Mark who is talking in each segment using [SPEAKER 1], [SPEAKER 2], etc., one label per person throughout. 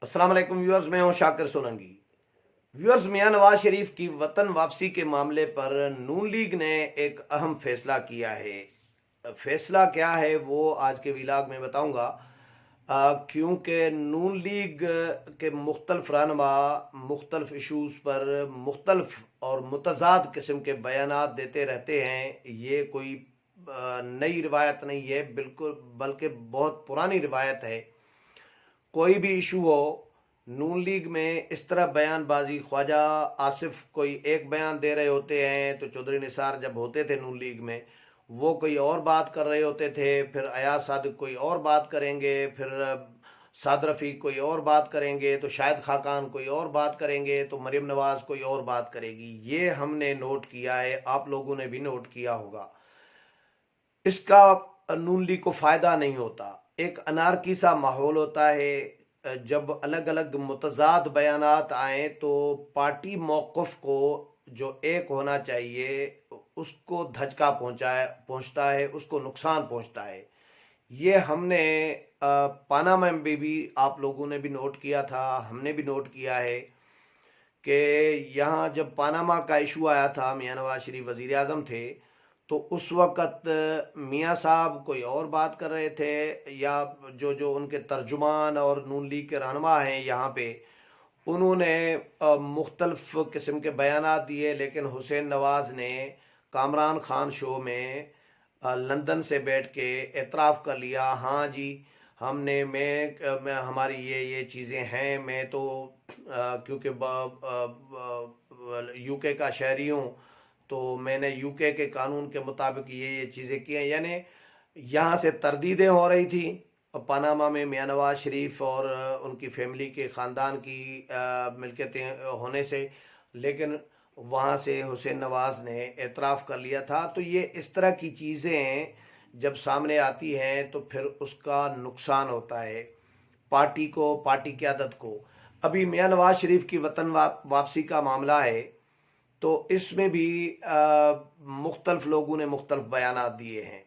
[SPEAKER 1] अस्सलाम वालेकुम व्यूअर्स, मैं हूं शाकिर सोलंकी। व्यूअर्स, मियां नवाज शरीफ की वतन वापसी के मामले पर नून लीग ने एक अहम फैसला किया है। फैसला क्या है वो आज के व्लॉग में बताऊंगा। क्योंकि नून लीग के मुख्तलिफ रहनुमा मुख्तलिफ इशूज़ पर मुख्तलिफ और मुतज़ाद किस्म के बयानात देते रहते हैं। ये कोई नई रिवायत नहीं है, बिल्कुल, बल्कि बहुत पुरानी रिवायत है। कोई भी इशू हो, नून लीग में इस तरह बयानबाजी, ख्वाजा आसिफ कोई एक बयान दे रहे होते हैं तो चौधरी निसार जब होते थे नून लीग में वो कोई और बात कर रहे होते थे, फिर अयाज सादिक कोई और बात करेंगे, फिर साद रफ़ी कोई और बात करेंगे, तो शाहिद खाकान कोई और बात करेंगे, तो मरियम नवाज कोई और बात करेगी। ये हमने नोट किया है, आप लोगों ने भी नोट किया होगा। इसका नून लीग को फ़ायदा नहीं होता, एक अनारकी सा माहौल होता है। जब अलग अलग मुतज़ाद बयानात आए तो पार्टी मौक़िफ़ को जो एक होना चाहिए उसको धचका पहुंचता है, उसको नुकसान पहुंचता है। ये हमने पानामा में भी आप लोगों ने भी नोट किया था, हमने भी नोट किया है कि यहाँ जब पानामा का इशू आया था, मियां नवाज शरीफ वज़ीर आज़म थे, तो उस वक़्त मियां साहब कोई और बात कर रहे थे, या जो जो उनके तर्जुमान और नून लीग के रहनुमा हैं यहाँ पे, उन्होंने मुख्तलिफ किस्म के बयानात दिए। लेकिन हुसैन नवाज ने कामरान खान शो में लंदन से बैठ के एतराफ़ कर लिया, हाँ जी, हमने मैं हमारी ये चीज़ें हैं, मैं तो क्योंकि यूके का शहरी हूँ तो मैंने यूके के कानून के मुताबिक ये चीज़ें की हैं। यानी यहाँ से तरदीदें हो रही थी पनामा में मियां नवाज शरीफ और उनकी फैमिली के ख़ानदान की मिल्कियतें होने से, लेकिन वहाँ से हुसैन नवाज ने एतराफ़ कर लिया था। तो ये इस तरह की चीज़ें जब सामने आती हैं तो फिर उसका नुकसान होता है पार्टी को, पार्टी क़यादत को। अभी मियां नवाज शरीफ की वतन वापसी का मामला है, तो इसमें भी मुख्तलिफ लोगों ने मुख्तलिफ बयानात दिए हैं।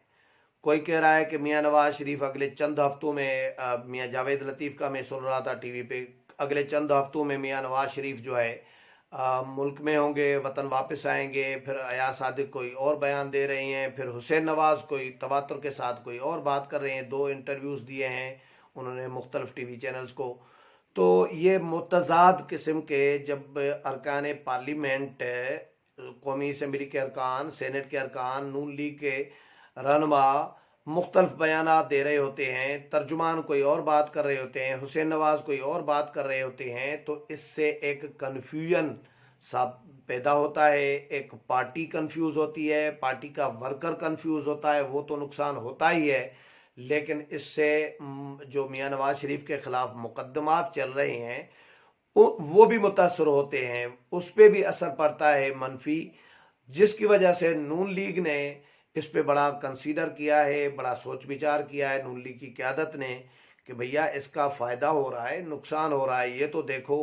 [SPEAKER 1] कोई कह रहा है कि मियां नवाज शरीफ अगले चंद हफ्तों में, मियां जावेद लतीफ़ का मैं सुन रहा था टीवी पे, अगले चंद हफ्तों में मियां नवाज शरीफ जो है मुल्क में होंगे, वतन वापस आएंगे। फिर अयाज सादिक कोई और बयान दे रहे हैं, फिर हुसैन नवाज कोई तवातुर के साथ कोई और बात कर रहे हैं। दो इंटरव्यूज़ दिए हैं उन्होंने मुख्तलिफ टीवी चैनल्स को। तो ये मुतज़ाद किस्म के जब अरकान पार्लियामेंट, कौमी असम्बली के अरकान, सेनेट के अरकान, नून लीग के रहनुमा मुख्तलिफ बयानात दे रहे होते हैं, तर्जुमान कोई और बात कर रहे होते हैं, हुसैन नवाज कोई और बात कर रहे होते हैं, तो इससे एक कन्फ्यूजन सा पैदा होता है। एक पार्टी कंफ्यूज होती है, पार्टी का वर्कर कंफ्यूज होता है, वो तो नुकसान होता ही है। लेकिन इससे जो मियां नवाज शरीफ के ख़िलाफ़ मुकदमात चल रहे हैं वो भी मुतासर होते हैं, उस पर भी असर पड़ता है मनफी, जिसकी वजह से नून लीग ने इस पे बड़ा कंसीडर किया है, बड़ा सोच विचार किया है नून लीग की क़यादत ने कि भैया इसका फ़ायदा हो रहा है, नुकसान हो रहा है, ये तो देखो।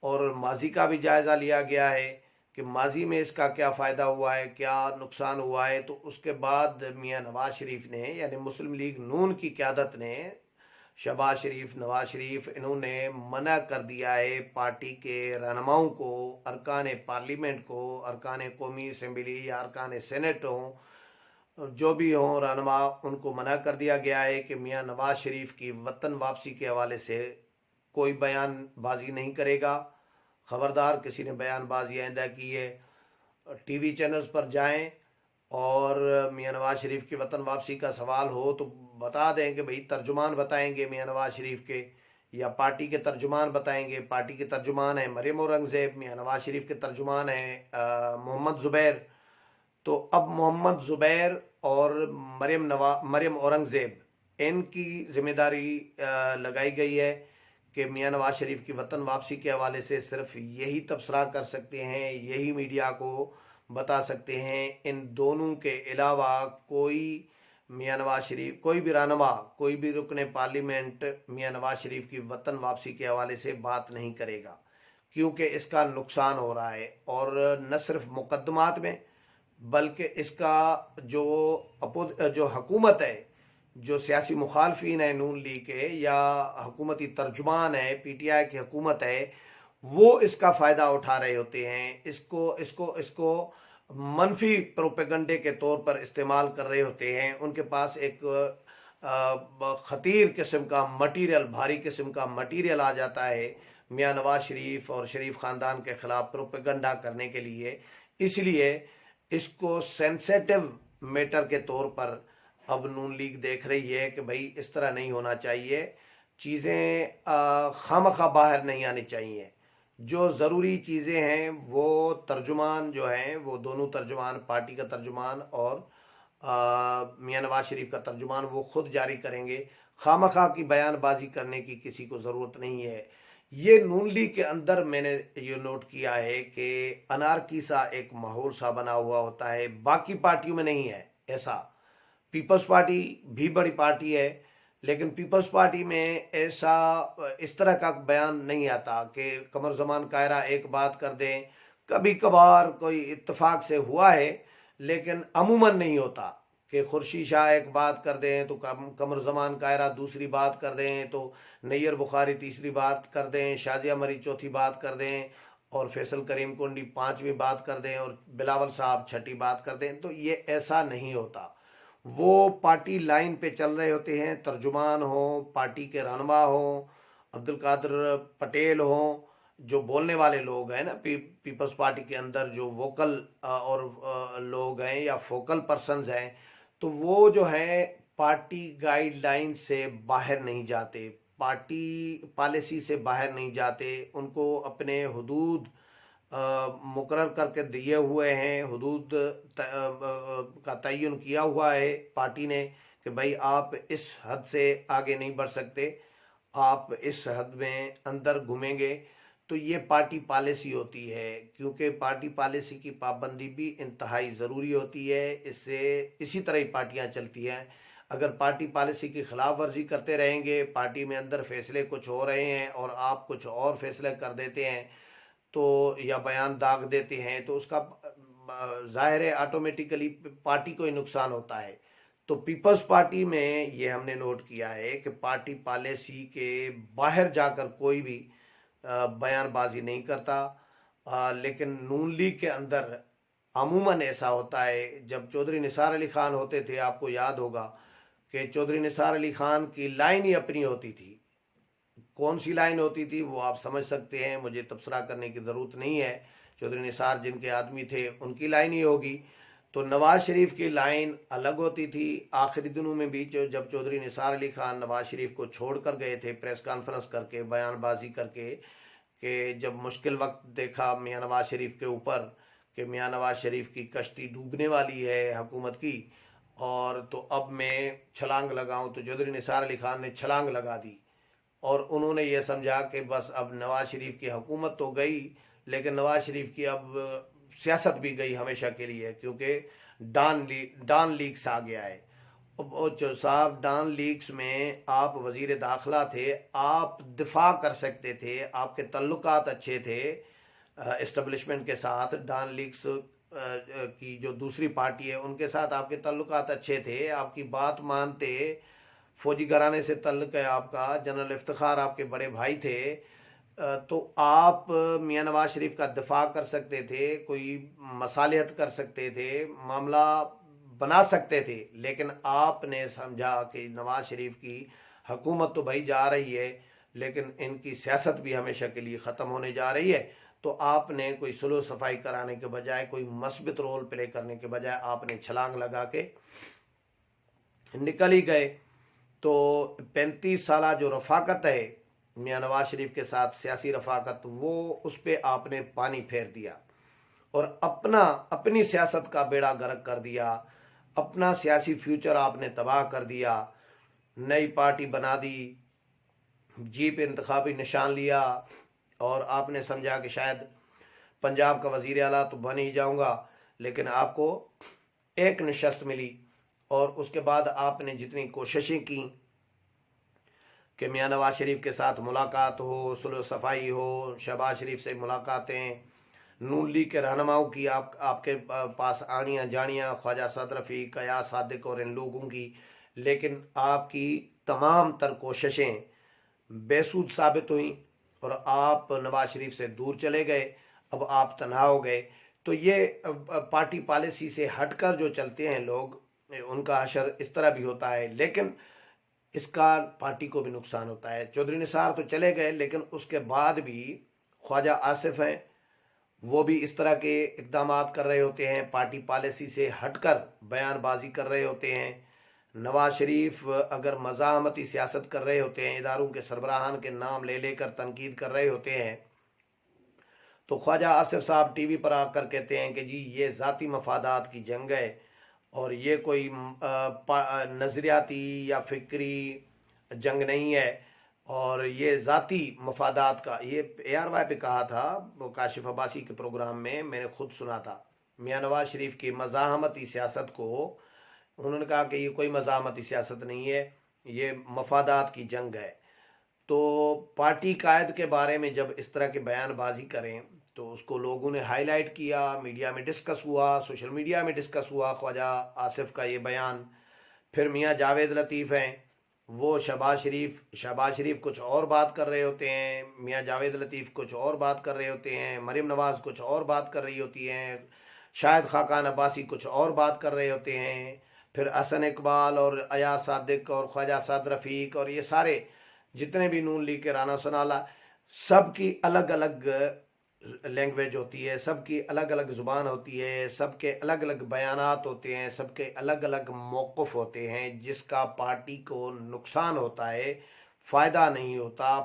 [SPEAKER 1] और माजी का भी जायज़ा लिया गया है कि माजी में इसका क्या फ़ायदा हुआ है, क्या नुकसान हुआ है। तो उसके बाद मियां नवाज शरीफ ने, यानी मुस्लिम लीग नून की क़यादत ने, शहबाज शरीफ, नवाज शरीफ, इन्होंने मना कर दिया है पार्टी के रहनुमाओं को, अरकान पार्लियामेंट को, अरकान कौमी असम्बली या अरकान सेनेट हों, जो भी हों रहनुमा, उनको मना कर दिया गया है कि मियां नवाज शरीफ की वतन वापसी के हवाले से कोई बयानबाजी नहीं करेगा। ख़बरदार, किसी ने बयानबाजी आइंदा की है, टीवी चैनल्स पर जाएं और मियां नवाज शरीफ की वतन वापसी का सवाल हो तो बता दें कि भाई तर्जुमान बताएंगे मियां नवाज शरीफ के, या पार्टी के तर्जुमान बताएंगे। पार्टी के तर्जुमान हैं मरियम औरंगज़ेब, मियां नवाज शरीफ के तर्जुमान हैं मोहम्मद ज़ुबैर। तो अब मोहम्मद ज़ुबैर और मरियम औरंगज़ेब, इनकी ज़िम्मेदारी लगाई गई है कि मियां नवाज शरीफ की वतन वापसी के हवाले से सिर्फ यही तबसरा कर सकते हैं, यही मीडिया को बता सकते हैं। इन दोनों के अलावा कोई मियां नवाज शरीफ, कोई भी रहनुमा, कोई भी रुकन पार्लियामेंट मियां नवाज शरीफ की वतन वापसी के हवाले से बात नहीं करेगा, क्योंकि इसका नुकसान हो रहा है। और न सिर्फ मुकदमात में, बल्कि इसका जो जो हुकूमत है, जो सियासी मुखालफिन है नून लीग के या हुकूमती तर्जुमान है, पीटीआई की हुकूमत है, वो इसका फ़ायदा उठा रहे होते हैं, इसको मनफी प्रोपेगंडे के तौर पर इस्तेमाल कर रहे होते हैं। उनके पास एक ख़तीर किस्म का मटीरियल, भारी किस्म का मटीरियल आ जाता है मियाँ नवाज शरीफ और शरीफ ख़ानदान के ख़िलाफ़ प्रोपेगंडा करने के लिए। इसलिए इसको सेंसिटिव मैटर के तौर पर अब नून लीग देख रही है कि भाई इस तरह नहीं होना चाहिए, चीज़ें खामखा बाहर नहीं आनी चाहिए। जो ज़रूरी चीज़ें हैं वो तर्जुमान जो हैं, वो दोनों तर्जुमान, पार्टी का तर्जुमान और मियाँ नवाज शरीफ का तर्जुमान, वो खुद जारी करेंगे। खामखा की बयानबाजी करने की किसी को ज़रूरत नहीं है। ये नून लीग के अंदर मैंने ये नोट किया है कि अनारकी सा एक माहौल सा बना हुआ होता है, बाकी पार्टियों में नहीं है ऐसा। पीपल्स पार्टी भी बड़ी पार्टी है, लेकिन पीपल्स पार्टी में ऐसा इस तरह का बयान नहीं आता कि कमर जमान कायरा एक बात कर दें। कभी कभार कोई इत्तेफाक से हुआ है, लेकिन अमूमन नहीं होता कि खुर्शीद शाह एक बात कर दें तो कमर जमान कायरा दूसरी बात कर दें, तो नैयर बुखारी तीसरी बात कर दें, शाजिया मरी चौथी बात कर दें, और फैसल करीम कुंडी पांचवी बात कर दें, और बिलावल साहब छठी बात कर दें। तो ये ऐसा नहीं होता। वो पार्टी लाइन पे चल रहे होते हैं, तर्जुमान हो, पार्टी के रहनुमा हो, अब्दुल कादिर पटेल हो, जो बोलने वाले लोग हैं ना, पीपल्स पार्टी के अंदर जो वोकल और लोग हैं या फोकल पर्सन्स हैं, तो वो जो है पार्टी गाइडलाइन से बाहर नहीं जाते, पार्टी पॉलिसी से बाहर नहीं जाते। उनको अपने हुदूद मुकर्रर करके दिए हुए हैं, हुदूद का तयन किया हुआ है पार्टी ने कि भाई आप इस हद से आगे नहीं बढ़ सकते, आप इस हद में अंदर घूमेंगे। तो ये पार्टी पॉलिसी होती है, क्योंकि पार्टी पॉलिसी की पाबंदी भी इंतहाई ज़रूरी होती है। इससे इसी तरह ही पार्टियां चलती हैं। अगर पार्टी पॉलिसी की खिलाफ वर्जी करते रहेंगे, पार्टी में अंदर फैसले कुछ हो रहे हैं और आप कुछ और फैसले कर देते हैं, तो या बयान दाग देते हैं, तो उसका जाहिर है ऑटोमेटिकली पार्टी को ही नुकसान होता है। तो पीपल्स पार्टी में ये हमने नोट किया है कि पार्टी पॉलिसी के बाहर जाकर कोई भी बयानबाजी नहीं करता। लेकिन नून लीग के अंदर अमूमन ऐसा होता है। जब चौधरी निसार अली खान होते थे, आपको याद होगा कि चौधरी निसार अली खान की लाइन ही अपनी होती थी। कौन सी लाइन होती थी वो आप समझ सकते हैं, मुझे तबसरा करने की ज़रूरत नहीं है। चौधरी निसार जिनके आदमी थे उनकी लाइन ही होगी। तो नवाज शरीफ की लाइन अलग होती थी। आखिरी दिनों में भी जब चौधरी निसार अली खान नवाज शरीफ को छोड़ कर गए थे, प्रेस कॉन्फ्रेंस करके बयानबाजी करके, कि जब मुश्किल वक्त देखा मियाँ नवाज शरीफ के ऊपर कि मियाँ नवाज शरीफ की कश्ती डूबने वाली है हुकूमत की, और तो अब मैं छलांग लगाऊं, तो चौधरी निसार अली खान ने छलांग लगा दी। और उन्होंने ये समझा कि बस अब नवाज शरीफ की हुकूमत तो गई, लेकिन नवाज शरीफ की अब सियासत भी गई हमेशा के लिए, क्योंकि डॉन लीग्स आ गया है। जो साहब डॉन लीग्स में आप वजीर दाखिला थे, आप दिफा कर सकते थे, आपके तल्लुकात अच्छे थे इस्टबलिशमेंट के साथ। डॉन लीग्स की जो दूसरी पार्टी है उनके साथ आपके तल्लुकात अच्छे थे, आपकी बात मानते, फौजी घराने से तल्लुक है आपका, जनरल इफ्तिखार आपके बड़े भाई थे, तो आप मियाँ नवाज शरीफ का दिफा कर सकते थे, कोई मसालिहत कर सकते थे, मामला बना सकते थे। लेकिन आपने समझा कि नवाज शरीफ की हुकूमत तो भाई जा रही है, लेकिन इनकी सियासत भी हमेशा के लिए ख़त्म होने जा रही है। तो आपने कोई सुलह सफाई कराने के बजाय, कोई मस्बत रोल प्ले करने के बजाय, आपने छलांग लगा के निकल ही गए। तो 35 साल जो रफाकत है मियाँ नवाज शरीफ के साथ, सियासी रफाकत, वो उस पर आपने पानी फेर दिया और अपनी सियासत का बेड़ा गर्क कर दिया। अपना सियासी फ्यूचर आपने तबाह कर दिया। नई पार्टी बना दी, जीप इंतखाबी निशान लिया, और आपने समझा कि शायद पंजाब का वजीर आला तो बन ही जाऊंगा, लेकिन आपको एक नशस्त मिली। और उसके बाद आपने जितनी कोशिशें की कि मियाँ नवाज शरीफ के साथ मुलाकात हो, सुलह सफाई हो, शहबाज शरीफ से मुलाकातें, नून लीग के रहनुमाओं की आपके पास आनियाँ जानियाँ, ख्वाजा सद रफ़ी, कयास सादिक और इन लोगों की لیکن آپ کی تمام تر کوششیں بے سود ثابت ہوئیں اور آپ نواز شریف سے دور چلے گئے، اب آپ تنہا ہو گئے۔ تو یہ پارٹی پالیسی سے ہٹ کر جو چلتے ہیں لوگ، ان کا اثر اس طرح بھی ہوتا ہے، لیکن اس کا پارٹی کو بھی نقصان ہوتا ہے۔ چودھری نثار تو چلے گئے، لیکن اس کے بعد بھی خواجہ آصف ہیں، وہ بھی اس طرح کے اقدامات کر رہے ہوتے ہیں، پارٹی پالیسی سے ہٹ کر بیان بازی کر رہے ہوتے ہیں۔ نواز شریف اگر مزاحمتی سیاست کر رہے ہوتے ہیں، اداروں کے سربراہان کے نام لے لے کر تنقید کر رہے ہوتے ہیں، تو خواجہ آصف صاحب ٹی وی پر آ کر کہتے ہیں کہ جی یہ ذاتی مفادات کی جنگ ہے، اور یہ کوئی نظریاتی یا فکری جنگ نہیں ہے، اور یہ ذاتی مفادات کا، یہ ARY پہ کہا تھا وہ کاشف عباسی کے پروگرام میں نے خود سنا تھا۔ میاں نواز شریف کی مزاحمتی سیاست کو انہوں نے کہا کہ یہ کوئی مزاحمتی سیاست نہیں ہے، یہ مفادات کی جنگ ہے۔ تو پارٹی قائد کے بارے میں جب اس طرح کے بیان بازی کریں تو اس کو لوگوں نے ہائی لائٹ کیا، میڈیا میں ڈسکس ہوا، سوشل میڈیا میں ڈسکس ہوا خواجہ آصف کا یہ بیان۔ پھر میاں جاوید لطیف ہیں، وہ شہباز شریف کچھ اور بات کر رہے ہوتے ہیں، میاں جاوید لطیف کچھ اور بات کر رہے ہوتے ہیں، مریم نواز کچھ اور بات کر رہی ہوتی ہیں، شاہد خاقان عباسی کچھ اور بات کر رہے ہوتے ہیں، پھر حسن اقبال اور ایاز صادق اور خواجہ سعد رفیق اور یہ سارے جتنے بھی نون لیگ کے رانا سنالا، سب کی الگ الگ لینگویج ہوتی ہے، سب کی الگ الگ زبان ہوتی ہے، سب کے الگ الگ بیانات ہوتے ہیں، سب کے الگ الگ موقف ہوتے ہیں، جس کا پارٹی کو نقصان ہوتا ہے، فائدہ نہیں ہوتا۔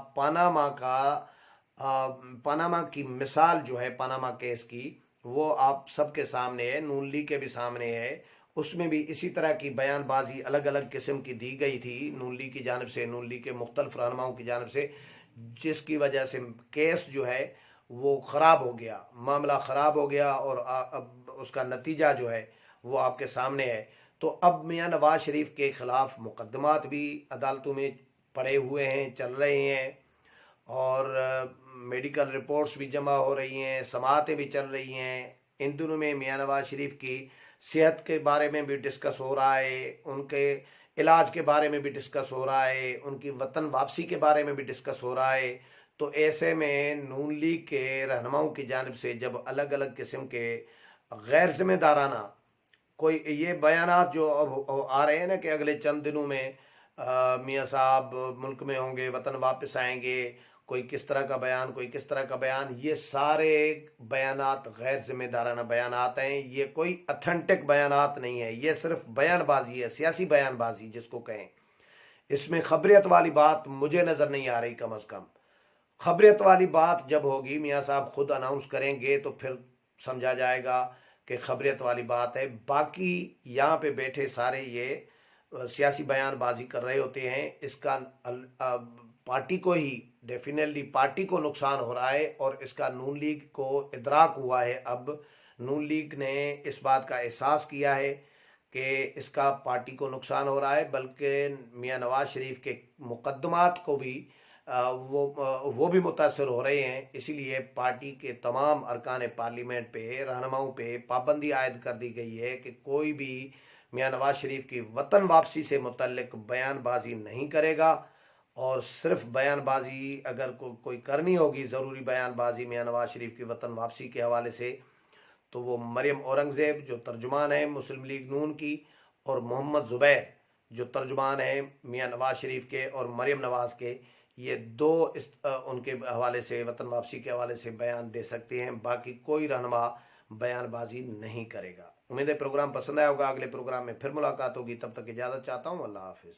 [SPEAKER 1] پاناما کی مثال جو ہے، پاناما کیس کی، وہ آپ سب کے سامنے ہے، نون لیگ کے بھی سامنے ہے۔ اس میں بھی اسی طرح کی بیان بازی الگ الگ قسم کی دی گئی تھی نون لیگ کی جانب سے، نون لیگ کے مختلف رہنماؤں کی جانب سے، جس کی وجہ سے کیس جو ہے وہ خراب ہو گیا، معاملہ خراب ہو گیا، اور اب اس کا نتیجہ جو ہے وہ آپ کے سامنے ہے۔ تو اب میاں نواز شریف کے خلاف مقدمات بھی عدالتوں میں پڑے ہوئے ہیں، چل رہے ہیں، اور میڈیکل رپورٹس بھی جمع ہو رہی ہیں، سماعتیں بھی چل رہی ہیں۔ ان دنوں میں میاں نواز شریف کی صحت کے بارے میں بھی ڈسکس ہو رہا ہے، ان کے علاج کے بارے میں بھی ڈسکس ہو رہا ہے، ان کی وطن واپسی کے بارے میں بھی ڈسکس ہو رہا ہے۔ تو ایسے میں نون لیگ کے رہنماؤں کی جانب سے جب الگ الگ قسم کے غیر ذمہ دارانہ کوئی یہ بیانات جو اب آ رہے ہیں نا کہ اگلے چند دنوں میں میاں صاحب ملک میں ہوں گے، وطن واپس آئیں گے، کوئی کس طرح کا بیان، کوئی کس طرح کا بیان، یہ سارے بیانات غیر ذمہ دارانہ بیانات ہیں، یہ کوئی اتھینٹک بیانات نہیں ہے، یہ صرف بیان بازی ہے، سیاسی بیان بازی جس کو کہیں۔ اس میں خبریت والی بات مجھے نظر نہیں آ رہی، کم از کم خبریت والی بات جب ہوگی، میاں صاحب خود اناؤنس کریں گے تو پھر سمجھا جائے گا کہ خبریت والی بات ہے۔ باقی یہاں پہ بیٹھے سارے یہ سیاسی بیان بازی کر رہے ہوتے ہیں، اس کا پارٹی کو ہی ڈیفینیٹلی پارٹی کو نقصان ہو رہا ہے، اور اس کا نون لیگ کو ادراک ہوا ہے۔ اب نون لیگ نے اس بات کا احساس کیا ہے کہ اس کا پارٹی کو نقصان ہو رہا ہے، بلکہ میاں نواز شریف کے مقدمات کو بھی وہ بھی متاثر ہو رہے ہیں۔ اسی لیے پارٹی کے تمام ارکان پارلیمنٹ پہ، رہنماؤں پہ پابندی عائد کر دی گئی ہے کہ کوئی بھی میاں نواز شریف کی وطن واپسی سے متعلق بیان بازی نہیں کرے گا، اور صرف بیان بازی اگر کوئی کرنی ہوگی، ضروری بیان بازی میاں نواز شریف کی وطن واپسی کے حوالے سے، تو وہ مریم اورنگزیب جو ترجمان ہے مسلم لیگ نون کی، اور محمد زبیر جو ترجمان ہیں میاں نواز شریف کے اور مریم نواز کے، یہ دو ان کے حوالے سے، وطن واپسی کے حوالے سے بیان دے سکتے ہیں، باقی کوئی رہنما بیان بازی نہیں کرے گا۔ امید ہے پروگرام پسند آیا ہوگا، اگلے پروگرام میں پھر ملاقات ہوگی، تب تک اجازت چاہتا ہوں، اللہ حافظ۔